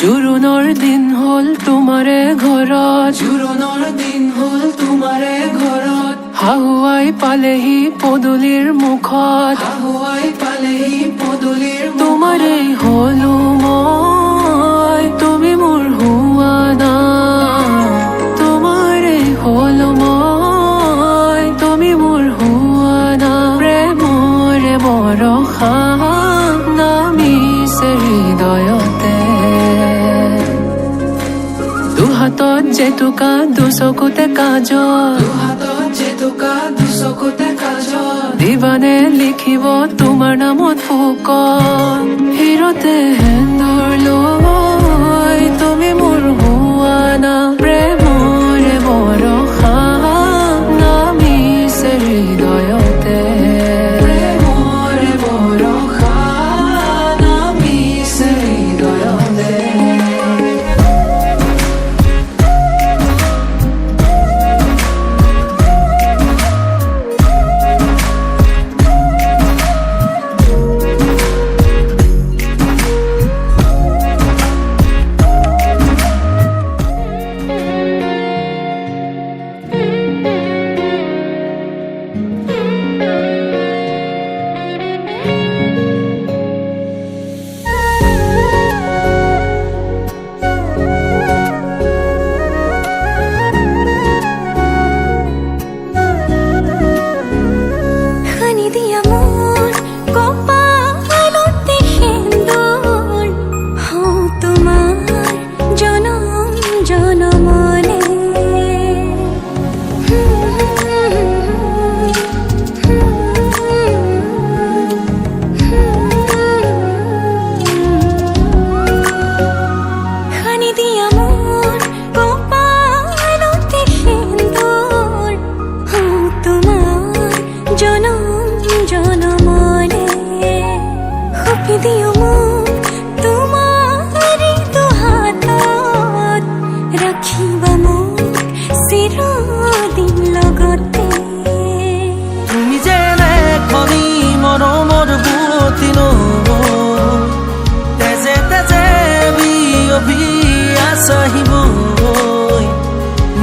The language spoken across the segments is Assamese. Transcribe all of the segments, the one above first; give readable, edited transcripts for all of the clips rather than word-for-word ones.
জোৰোণৰ দিন হ'ল তোমাৰে ঘৰত, জোৰোণৰ দিন হ'ল তোমাৰে ঘৰত। শাহুৱাই পালেহি পদূলিৰ মুখত, শাহুৱাই পালেহি পদূলিৰ মুখত। তোমাৰে হলো মই, তুমি মোৰ হোৱা না। তোমাৰে হলো মই, তুমি মোৰ হোৱা না। প্ৰেমৰে বৰষা নামিছে হৃদয়তে। দুহাতত জেতুকা দুচকুতে কাজল, দুহাতত জেতুকা দুচকুতে কাজল। দিবানে লিখিব তোমাৰ নামত ফুকন, হিৰতে সেন্দুৰ লৈ তুমি মোৰ হোৱা না। প্ৰেমৰে বৰষা নামিছে হৃদয়তে। প্ৰেমৰে বৰষা নামিছে হৃদয়তে।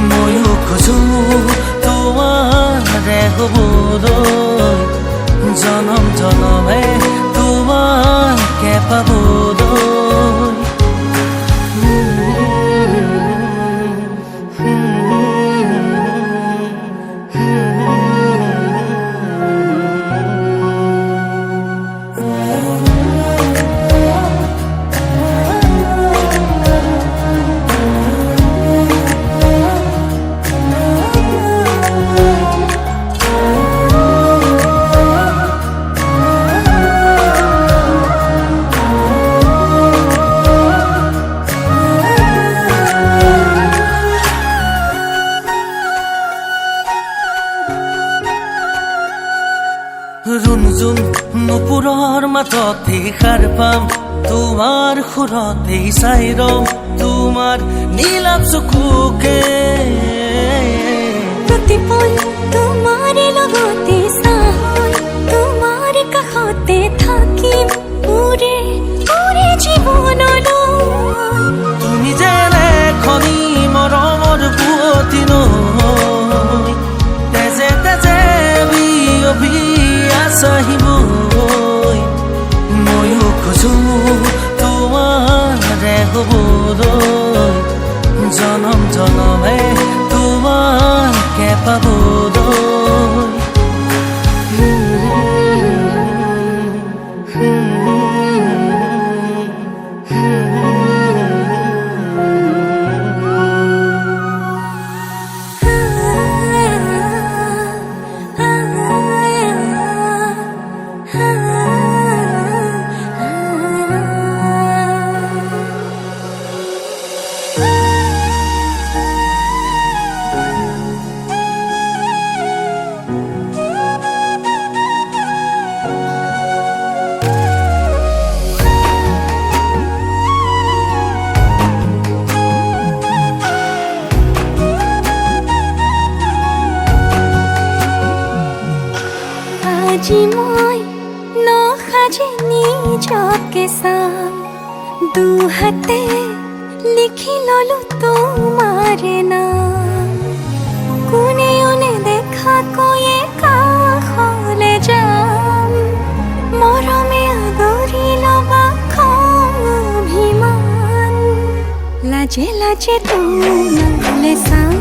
ময়ো খোজো তোমাৰে হ'বলৈ, জনম জনমে তোমাকে পাবলৈ। ৰুণজুম নুপুৰৰ মাততে সাৰ পাম, তোমাৰ সুৰতে চাই ৰম তোমাৰ নীলাভ চকুকে। প্ৰতিপল তোমাৰে লগতে চাই, তোমাৰ কাষতে থাকিম পুৰে পুৰে জীৱনলৈ। তুমি যেনে খনি মৰমৰ বুৱতী নৈ, তেজে তেজে বিয়পি আহিবই। ময়ো খোজো তোমাৰে হ'বলৈ, জনম জনমে তোমাকে পাবলৈ। আজি মই নসাজে নিজকে চাম, দুহাতে লিখি ললো তোমার নাম কোনে ওনে দেখা কয়ে কাহলে যাম মরমে আদরি লবা অভিমান লাজে লাজে তোমালে সাম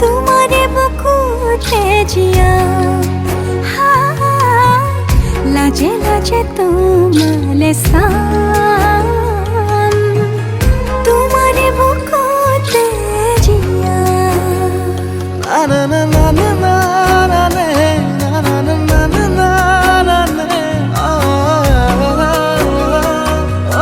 তোমারে বুকুতে জিয়া লাজে লাজে তোমালে সাম তোমারে বুকুতে জিয়া না না না না না না নে, না না না না না না না নে, ও, ও, ও, ও।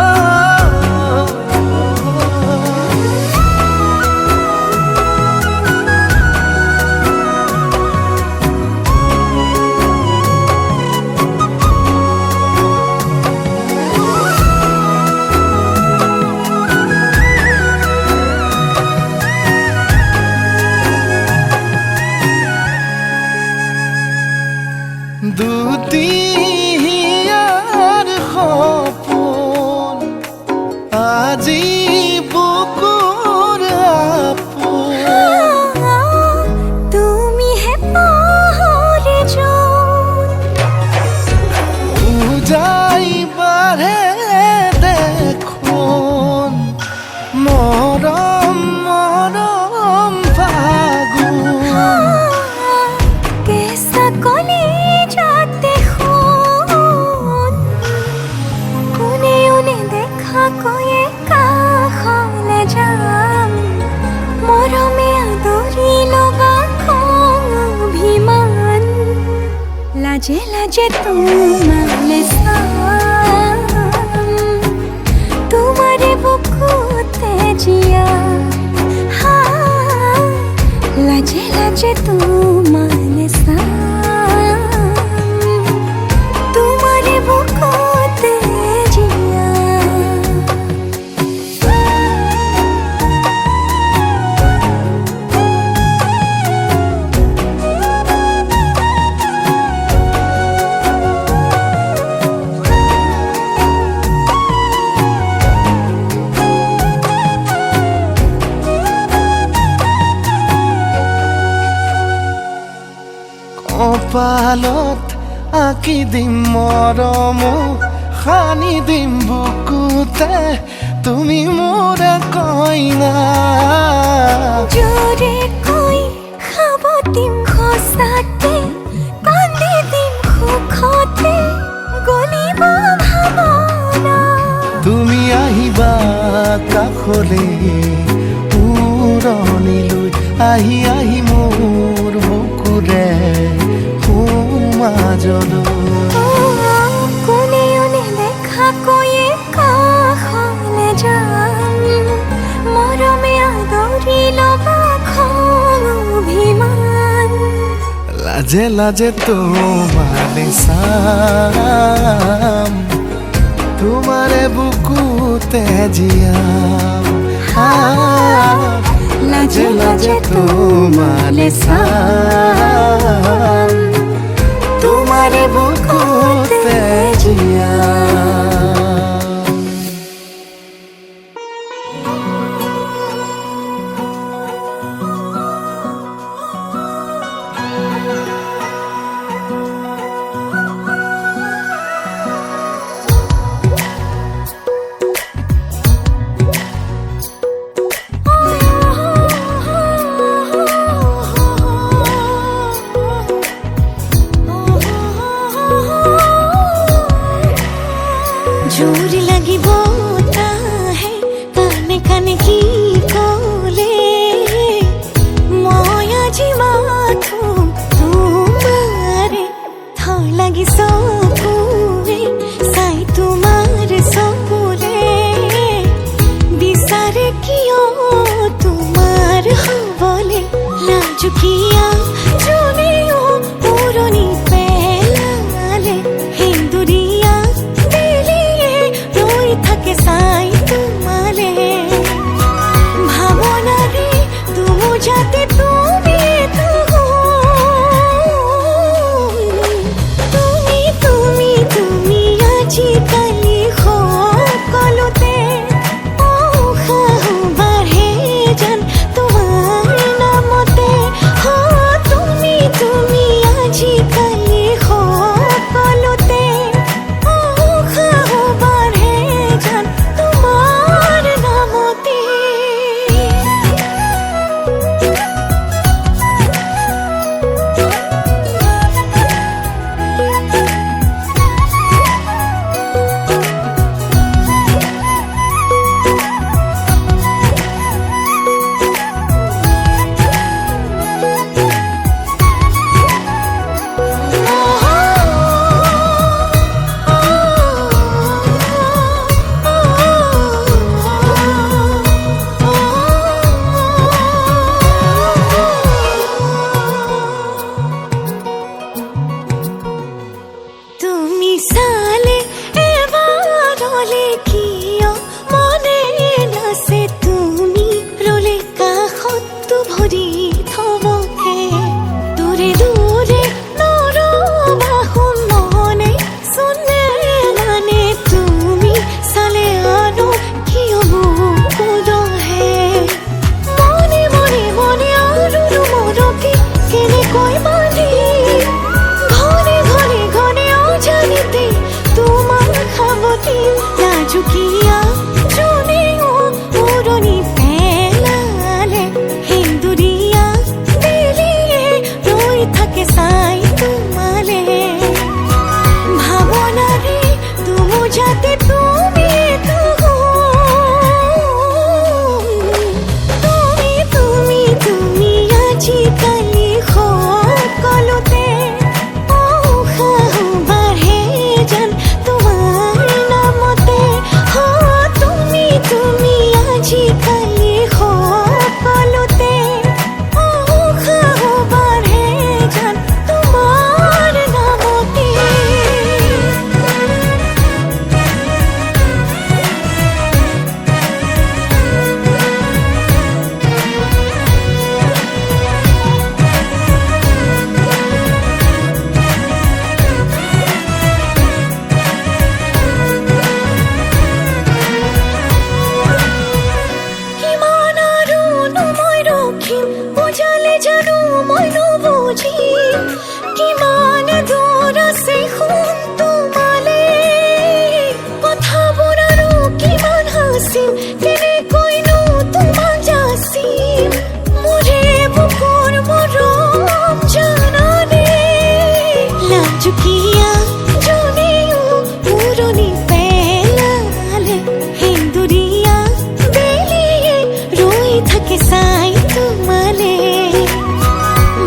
দুটিয়ার সপোন আজি বুকুৰ আপোন তুমি হে পাহৰে যোন উজাই বাঢ়ে দেখোন মৰম মৰম ফাগুন कैसा कली जाते खून कोने उन्हें देखा कोई काहले जाम मरमे आदरी लोगा अभिमान लाजे लाजे तुम्हारे साम तुम्हारे बुकुते जिया लाजे लाजे तुम्हारे साम तुम्हारे बुकोते जिया কপালত আঁকি দিম মৰম সানি দিম বুকুতে তুমি মোৰ কইনা জোরে কই খাব দিম খসাতে কান্দি দিম সুখতে গলিব ভাবনা তুমি আহিবা কাষলে উৰণিলৈ আহি আহি মোৰ বুকুৰে সোমাজলৈ কোনে ওনে দেখা কয়ে কাহলে যাম মরমে আদরি লবা অভিমান লাজে লাজে তোমালে চাম তোমারে বুকুতে জিয়াম লাজে লাজে তোমালে চাম তোমারে বুকুতে জিয়াম जोर लगी बोता है काने काने की कोले माया जी माथू तुम्हारे था लगी सोकुरे साई तुम्हारे सोकुरे बिसारे कियो तुम्हार हो बोले लाजू किया जोनियो पुरोनी पेलाले हिंदुरिया থাকে সাই তোমালে কেনে কইনো তোমার জাসিম মোরে বুকুর মরম জানানে লাজুকিয়া জুনিও পুরনি পেলালে হিন্দুরিয়া বেলিয়ে রই থাকে সাই তোমালে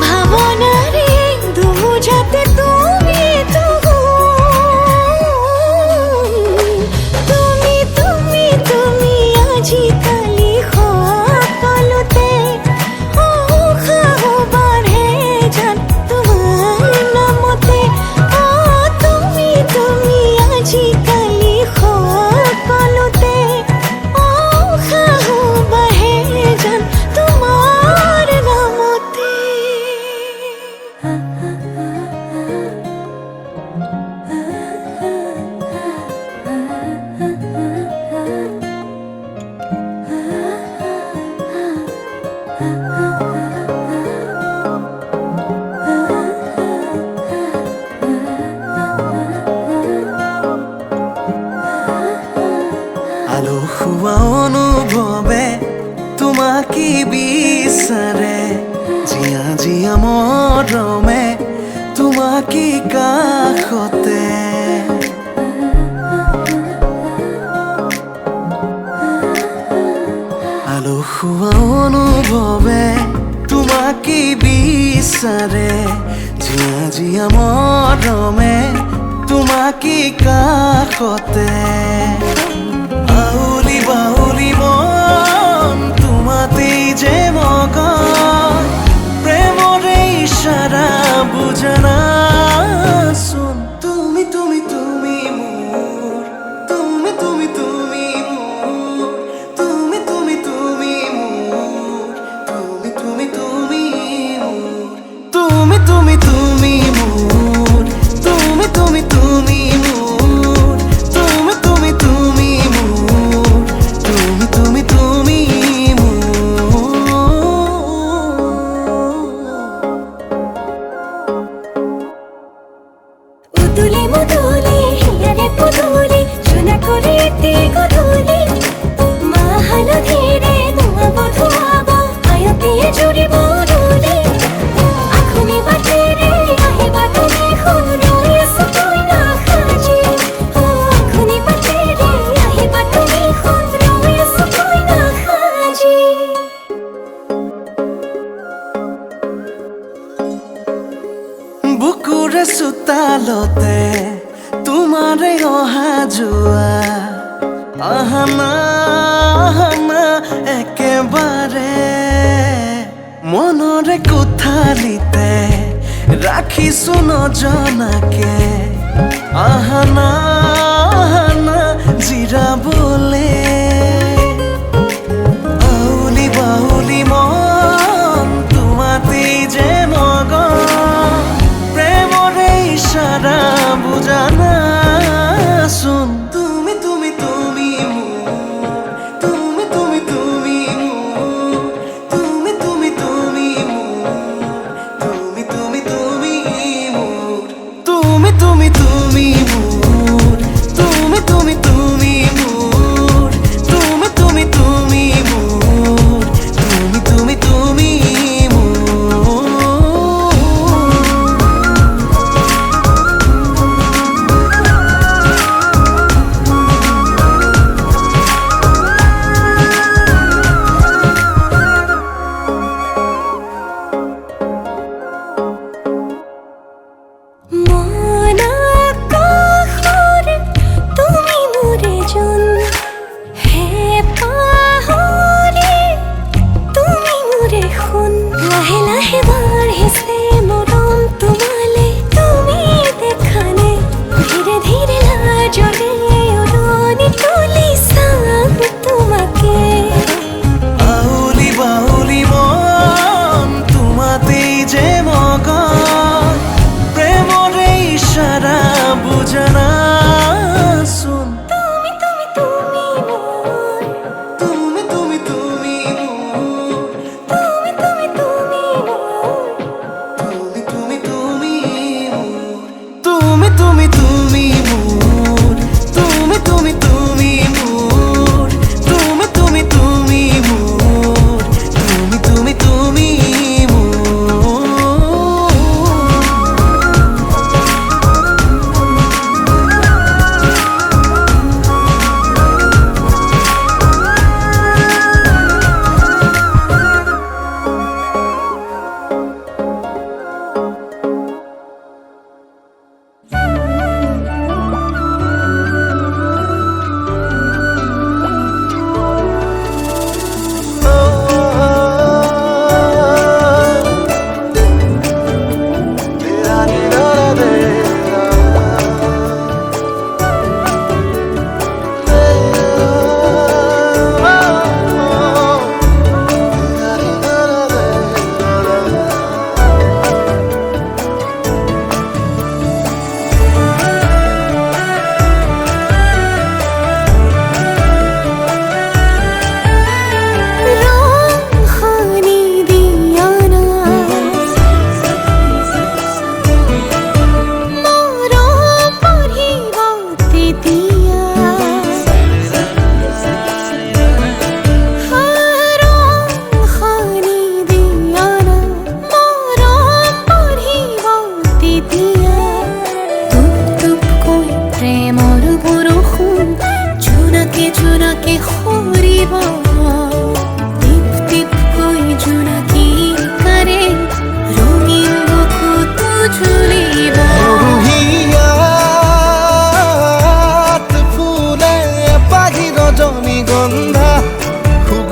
ভাবনারে দুজাতে তুমি তো তুমি আজিকালি সকলোতে খাহ বাঢ়ে জান তোমাৰ নামতে তুমি আজিকালি সকলোতে খাহ বাঢ়ে জান তোমাৰ নামতে আলসুৱা অনুভৱে তোমাকে বিচাৰে জিয়া জিয়া মৰমে তোমাকে কাষতে আলসুৱা অনুভৱে তোমাকে বিচাৰে জিয়া জিয়া মৰমে তোমাকে কাষতে আউলি বাউলি মন তোমাতেই যে মগন প্ৰেমৰে ইশাৰা বুজানা চোন তুমি তুমি তুমি মোৰ তুমি তুমি তুমি মোৰ তুমি তুমি তুমি মোৰ তুমি তুমি তুমি মোৰ তুমি তুমি তুমি মোৰ তুমি তুমি তুমি মোৰ তুমি তুমি তুমি মোৰ তুমি তুমি তুমি উদুলি মুদুলি হিয়ারে পুদুলি চুনা করে তে গধুলি মা হালধিরে নোয়া বধুয়াব আয়তিয়ে জুড়ি বদুলি আখুনি বাটেরে আহিবা তুমি খুরুয়ে সুতুই না খাজি আখুনি বাটেরে আহিবা তুমি খুরুয়ে সুতুই না খাজি বুকুৰে চোতালতে তোমাৰে অহা যোৱা আহানা আহানা একেবাৰে মনৰে কোঠালিতে ৰাখিছো নজনাকে আহানা আহানা জিৰাবলে আউলি বাউলি মন তোমাতেই যে মগন প্ৰেমৰে ইশাৰা বুজানা চোন তুমি তুমি তুমি মোৰ তুমি তুমি তুমি মোৰ তুমি তুমি তুমি মোৰ তুমি তুমি তুমি মোৰ তুমি তুমি তুমি মোৰ তুমি তুমি তুমি মোৰ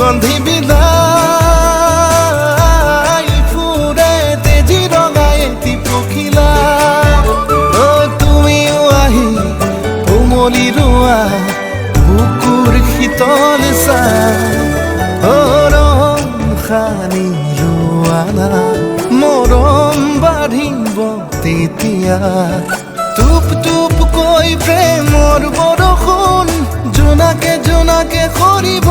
সুগন্ধি বিলাই ফুৰে তেজি ৰঙাই এটি পখিলা তুমিও আহি কোমলি ৰোৱা বুকুৰ শীতল ৰং সানি লোৱানা মৰম বাঢ়িব তেতিয়া টুপ টুপ কৈ প্ৰেমৰ বৰষুণ জোনাকে জোনাকে সৰিব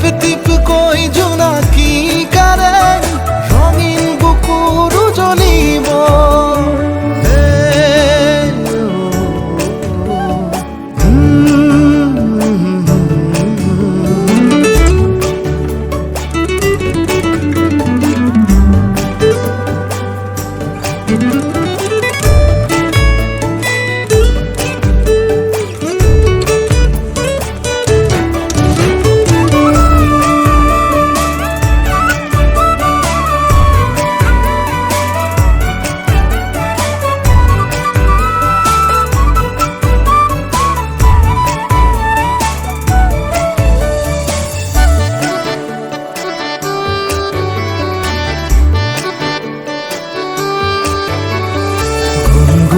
টিপ টিপ কৈ জোনাকী কাৰে ৰঙীন বুকুৰো জ্বলিব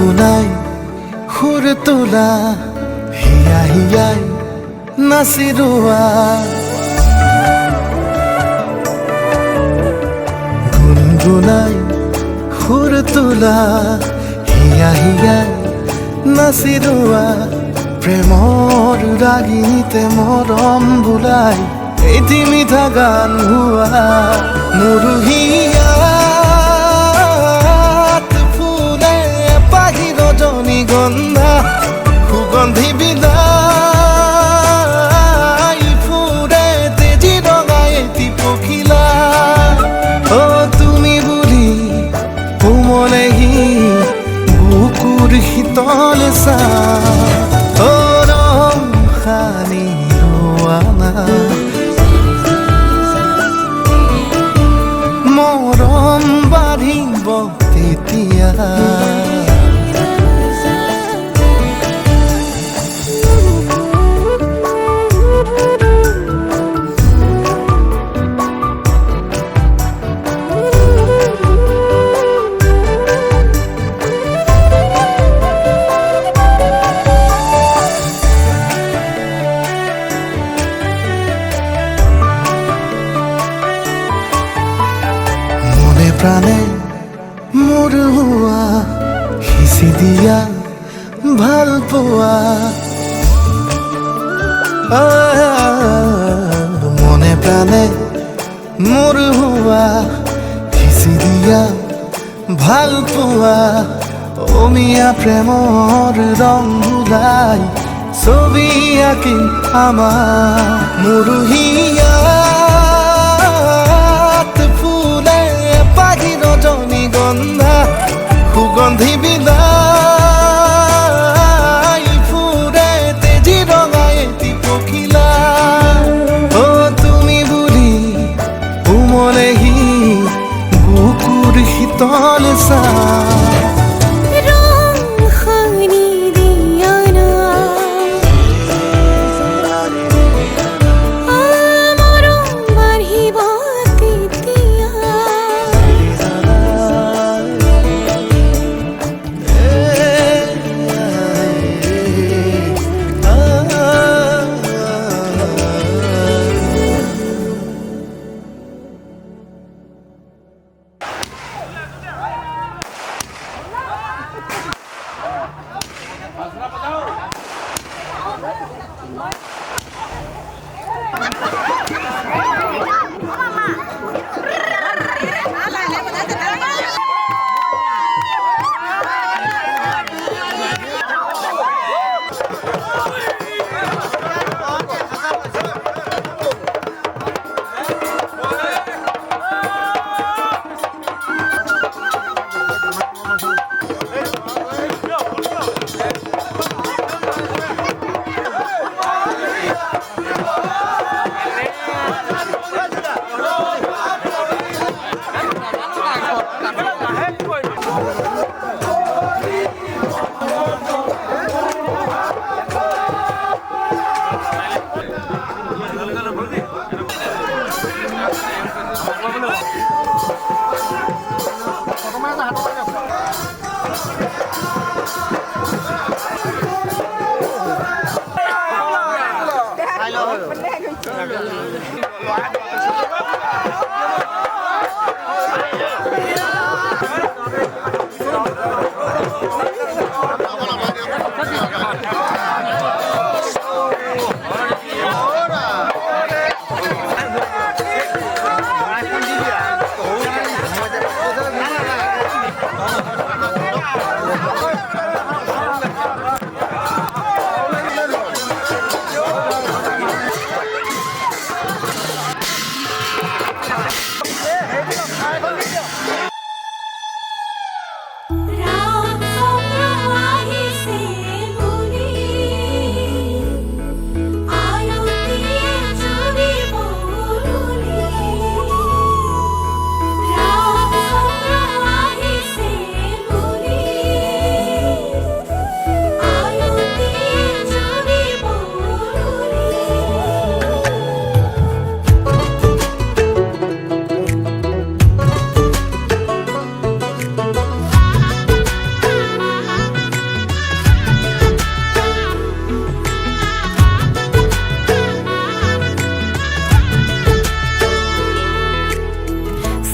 গুনগুনাই সুৰ তোলা হিয়া হিয়াই নাচি ৰোৱা গুনগুনাই সুৰ তোলা হিয়া হিয়াই নাচি ৰোৱা প্ৰেমৰ ৰাগিনীতে মৰম বোলাই এটি মিঠা গান গোৱা মুৰুহিয়া ৰজনীগন্ধা সুগন্ধি বিলাই ফুৰে তেজি ৰঙাই এটি পখিলা তুমি বুলি কোমলেহি বুকুৰ শীতল ৰং সানি লোৱানা মৰম বাঢ়িব তেতিয়া প্ৰাণে মোৰ হোৱা সিঁচি দিয়া ভাল পোৱা মনে প্ৰাণে মোৰ হোৱা সিঁচি দিয়া ভাল পোৱা অমিয়া প্ৰেমৰ ৰং বুলাই ছবি আঁকি আমাৰ মুৰুহিয়া ৰজনীগন্ধা সুগন্ধি বিলাই ফুৰে তেজি ৰঙাই এটি পখিলা তুমি বুলি কোমলেহি বুকুৰ শীতল ৰং সানি দিয়া না মৰম বাঢ়িব তেতিয়া ৰাম আহিছে বুলি আয়তি জুৰিব বুলি ৰাম আহিছে বুলি আয়তি জুৰিব বুলি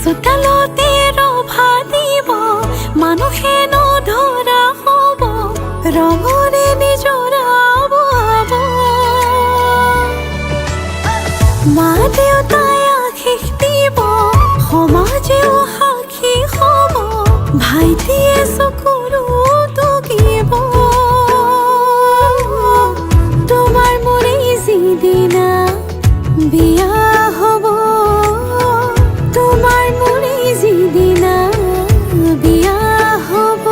চোতালতে ৰভা দিব মানুহে নধৰা হ'ব ৰঙৰে নিজৰাব মা দেউতাই আশীষ দিব সমাজেও সাক্ষী হ'ব ভাইটিয়ে চকুৰো টুকিব তোমাৰ মোৰে যিদিনা বিয়া হ'ব তোমাৰ মোৰে যিদিনা বিয়া হ'ব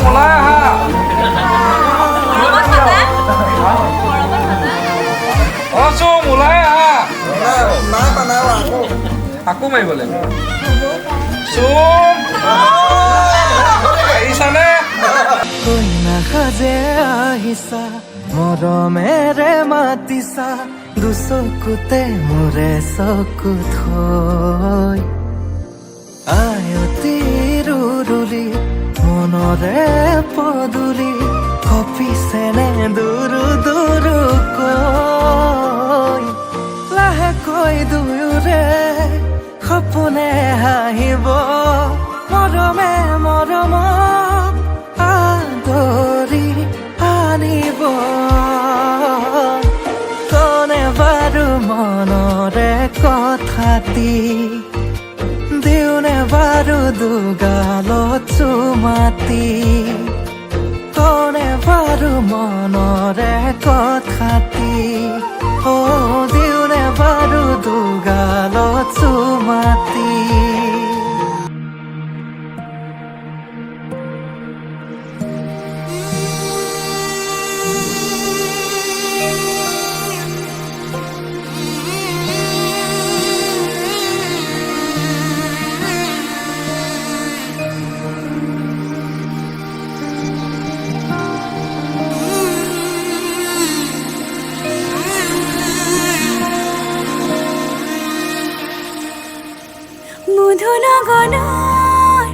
ওলাই আহা অ চুম ওলাই আহা আকৌ মাৰিব লাগিব চুম আহিছানে কইনা সাজে আহিছা মৰমেৰে মাতিছা দুচকুতে মোৰে চকু থৈ আয়তি ৰুৰুলি মনৰে পদূলি কপিছেনে দুৰু দুৰুকৈ লাহেকৈ দুয়োৰে সপোনে হাঁহিব মৰমে মৰমক আদৰি আনিব কনে বাৰু মনৰে কথাটি দিওনে বাৰু দুগালত চুমাতি কনে বাৰু মনৰে কথাটি অ দিওনে বাৰু দুগালত চুমাতি মধুনগনৰ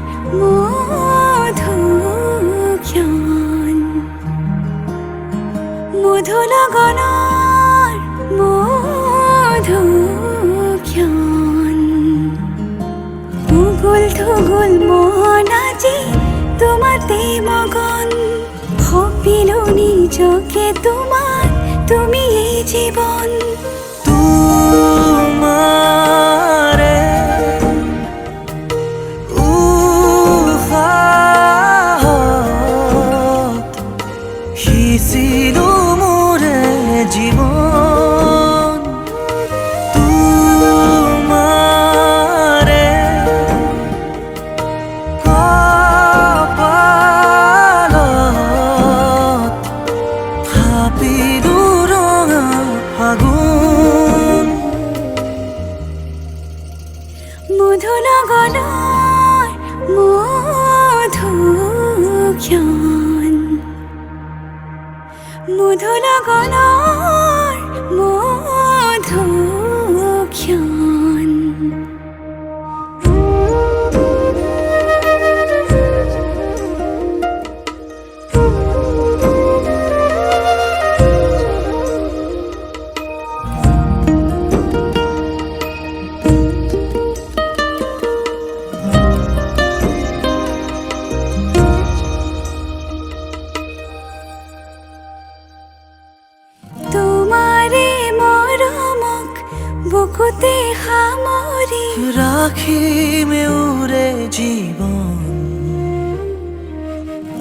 মধুক্ষণ মধুনগনৰ মধুক্ষণ উগুল থুগুল মন আজি তোমাতে মগন সপিলো নিজকে তোমাৰ তুমি এই জীবন তোমাৰে সিঁচিলো মোৰে জীৱন তোমাৰে কপালত থাপিলো ৰঙা ফাগুন মধুনগনৰ মধুক্ষণ মধুনগনৰ মধুক্ষণ বুকুতে সামৰি ৰাখিমে উৰে জীৱন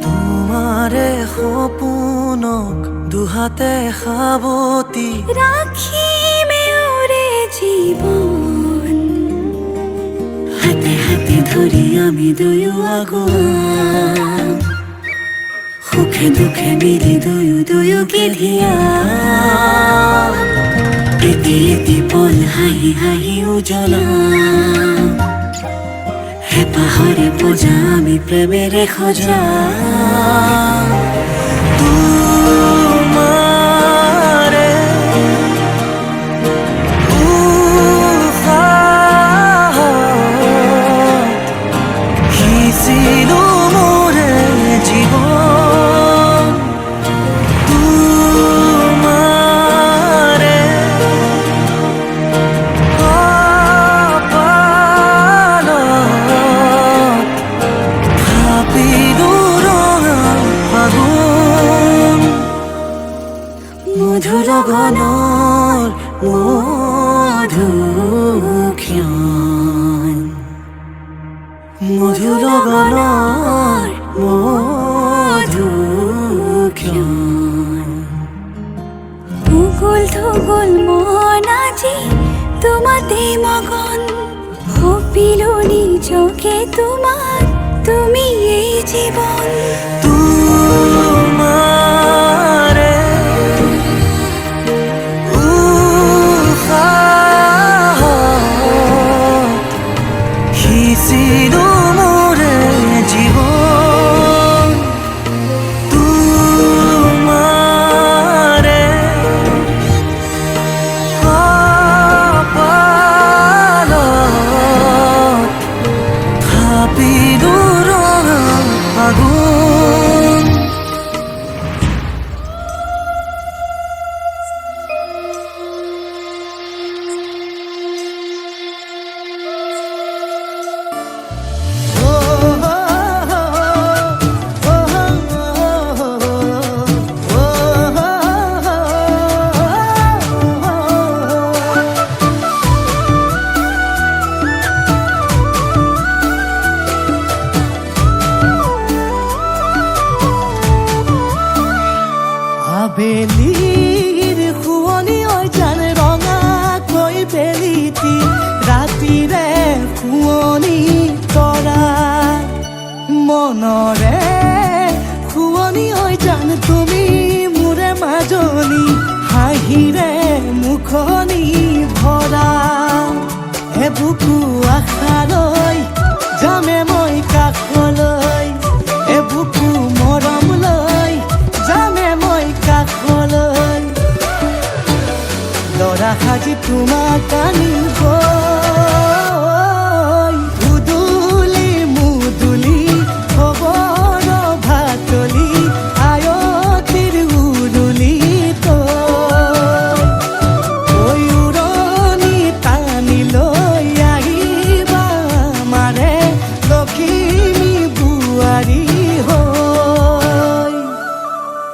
তোমাৰে সপোনক দুহাতে সাৱতি ৰাখিমে উৰে জীৱন হাতে হাতে ধৰি আমি দুয়ো আগুৱা সুখে দুখে মিলি দুয়োকে ধিয়া এটি এটি পল হাঁহি হাঁহি উজ্বলা হেঁপাহৰে পূজা আমি প্ৰেমেৰে সজা তোমাৰে উশাহত সিঁচিলো মোৰে জীৱন তোমাৰে কপালত থাপিলো ৰঙা ফাগুন মধুৰগণৰ মধুক্ষণ মধুৰগণৰ মধুক্ষণ উগুল থুগুল মন আজি তোমাতে মগন সপিলো নিজকে তোমাৰ তুমি এই জীবন খনি ভৰা বুকু আশালৈ যামে মই কাষলৈ বুকু মৰম লৈ যামে মই কাষলৈ লৰা সাজি তোমাক আনি